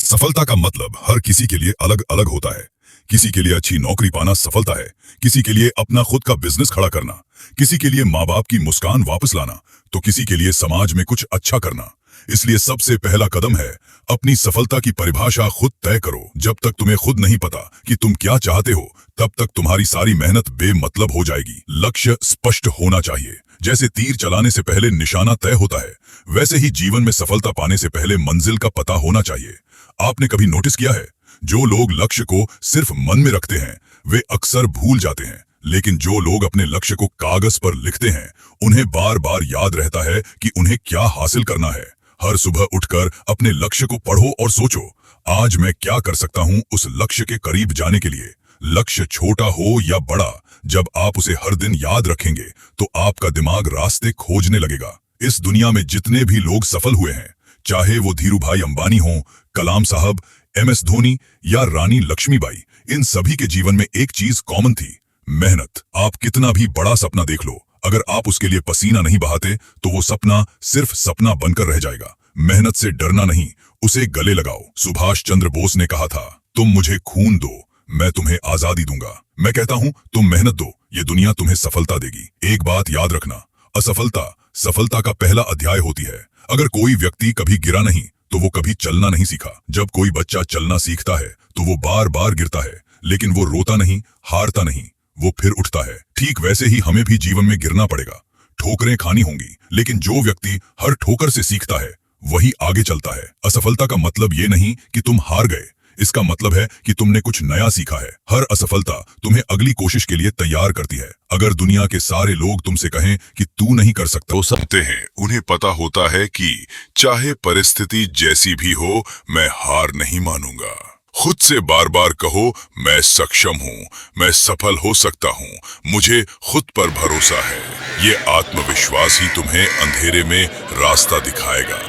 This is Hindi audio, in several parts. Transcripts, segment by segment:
सफलता का मतलब हर किसी के लिए अलग अलग होता है। किसी के लिए अच्छी नौकरी पाना सफलता है, किसी के लिए अपना खुद का बिजनेस खड़ा करना, किसी के लिए माँ बाप की मुस्कान वापस लाना, तो किसी के लिए समाज में कुछ अच्छा करना। इसलिए सबसे पहला कदम है अपनी सफलता की परिभाषा खुद तय करो। जब तक तुम्हें खुद नहीं पता कि तुम क्या चाहते हो, तब तक तुम्हारी सारी मेहनत बेमतलब हो जाएगी। लक्ष्य स्पष्ट होना चाहिए। जैसे तीर चलाने से पहले निशाना तय होता है, वैसे ही जीवन में सफलता पाने से पहले मंजिल का पता होना चाहिए। आपने कभी नोटिस किया है, जो लोग लक्ष्य को सिर्फ मन में रखते हैं वे अक्सर भूल जाते हैं, लेकिन जो लोग अपने लक्ष्य को कागज पर लिखते हैं उन्हें बार बार याद रहता है कि उन्हें क्या हासिल करना है। हर सुबह उठकर अपने लक्ष्य को पढ़ो और सोचो, आज मैं क्या कर सकता हूं उस लक्ष्य के करीब जाने के लिए। लक्ष्य छोटा हो या बड़ा, जब आप उसे हर दिन याद रखेंगे तो आपका दिमाग रास्ते खोजने लगेगा। इस दुनिया में जितने भी लोग सफल हुए हैं, चाहे वो धीरूभाई अंबानी हो, कलाम साहब, MS धोनी या रानी लक्ष्मीबाई, इन सभी के जीवन में एक चीज कॉमन थी, मेहनत। आप कितना भी बड़ा सपना देख लो, अगर आप उसके लिए पसीना नहीं बहाते तो वो सपना सिर्फ सपना बनकर रह जाएगा। मेहनत से डरना नहीं, उसे गले लगाओ। सुभाष चंद्र बोस ने कहा था, तुम मुझे खून दो, मैं तुम्हें आजादी दूंगा। मैं कहता हूं, तुम मेहनत दो, ये दुनिया तुम्हें सफलता देगी। एक बात याद रखना, असफलता सफलता का पहला अध्याय होती है। अगर कोई व्यक्ति कभी गिरा नहीं तो वो कभी चलना नहीं सीखा। जब कोई बच्चा चलना सीखता है तो वो बार बार गिरता है, लेकिन वो रोता नहीं, हारता नहीं, वो फिर उठता है। ठीक वैसे ही हमें भी जीवन में गिरना पड़ेगा, ठोकरें खानी होंगी, लेकिन जो व्यक्ति हर ठोकर से सीखता है वही आगे चलता है। असफलता का मतलब ये नहीं कि तुम हार गए, इसका मतलब है कि तुमने कुछ नया सीखा है। हर असफलता तुम्हें अगली कोशिश के लिए तैयार करती है। अगर दुनिया के सारे लोग तुमसे कहें कि तू नहीं कर सकता, तो सकते हैं, उन्हें पता होता है कि चाहे परिस्थिति जैसी भी हो, मैं हार नहीं मानूंगा। खुद से बार बार कहो, मैं सक्षम हूँ, मैं सफल हो सकता हूँ, मुझे खुद पर भरोसा है। ये आत्मविश्वास ही तुम्हें अंधेरे में रास्ता दिखाएगा।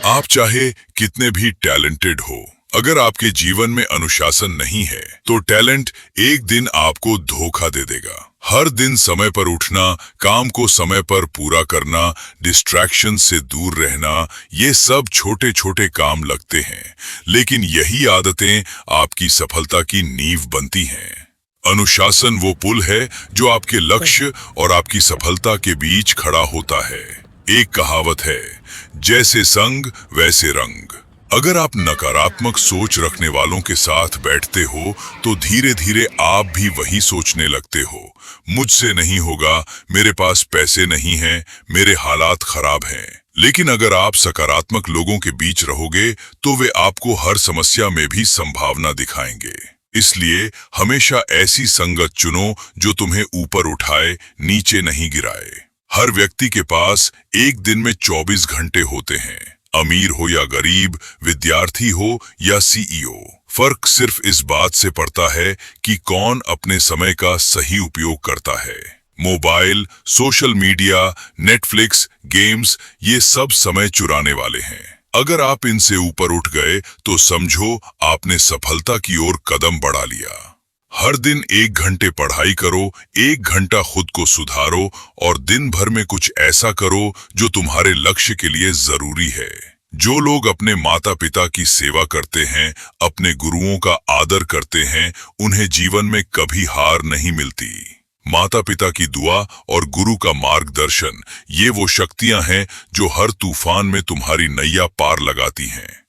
आप चाहे कितने भी टैलेंटेड हो, अगर आपके जीवन में अनुशासन नहीं है तो टैलेंट एक दिन आपको धोखा दे देगा। हर दिन समय पर उठना, काम को समय पर पूरा करना, डिस्ट्रैक्शन से दूर रहना, ये सब छोटे छोटे काम लगते हैं, लेकिन यही आदतें आपकी सफलता की नींव बनती हैं। अनुशासन वो पुल है जो आपके लक्ष्य और आपकी सफलता के बीच खड़ा होता है। एक कहावत है, जैसे संग वैसे रंग। अगर आप नकारात्मक सोच रखने वालों के साथ बैठते हो तो धीरे धीरे आप भी वही सोचने लगते हो, मुझसे नहीं होगा, मेरे पास पैसे नहीं हैं, मेरे हालात खराब हैं। लेकिन अगर आप सकारात्मक लोगों के बीच रहोगे तो वे आपको हर समस्या में भी संभावना दिखाएंगे। इसलिए हमेशा ऐसी संगत चुनो जो तुम्हें ऊपर उठाए, नीचे नहीं गिराए। हर व्यक्ति के पास एक दिन में 24 घंटे होते हैं, अमीर हो या गरीब, विद्यार्थी हो या CEO। फर्क सिर्फ इस बात से पड़ता है कि कौन अपने समय का सही उपयोग करता है। Mobile, social media, Netflix, games, ये सब समय चुराने वाले हैं। अगर आप इनसे ऊपर उठ गए तो समझो आपने सफलता की ओर कदम बढ़ा लिया। हर दिन 1 घंटे पढ़ाई करो, 1 घंटा खुद को सुधारो और दिन भर में कुछ ऐसा करो जो तुम्हारे लक्ष्य के लिए जरूरी है। जो लोग अपने माता पिता की सेवा करते हैं, अपने गुरुओं का आदर करते हैं, उन्हें जीवन में कभी हार नहीं मिलती। माता पिता की दुआ और गुरु का मार्गदर्शन, ये वो शक्तियां हैं जो हर तूफान में तुम्हारी नैया पार लगाती हैं।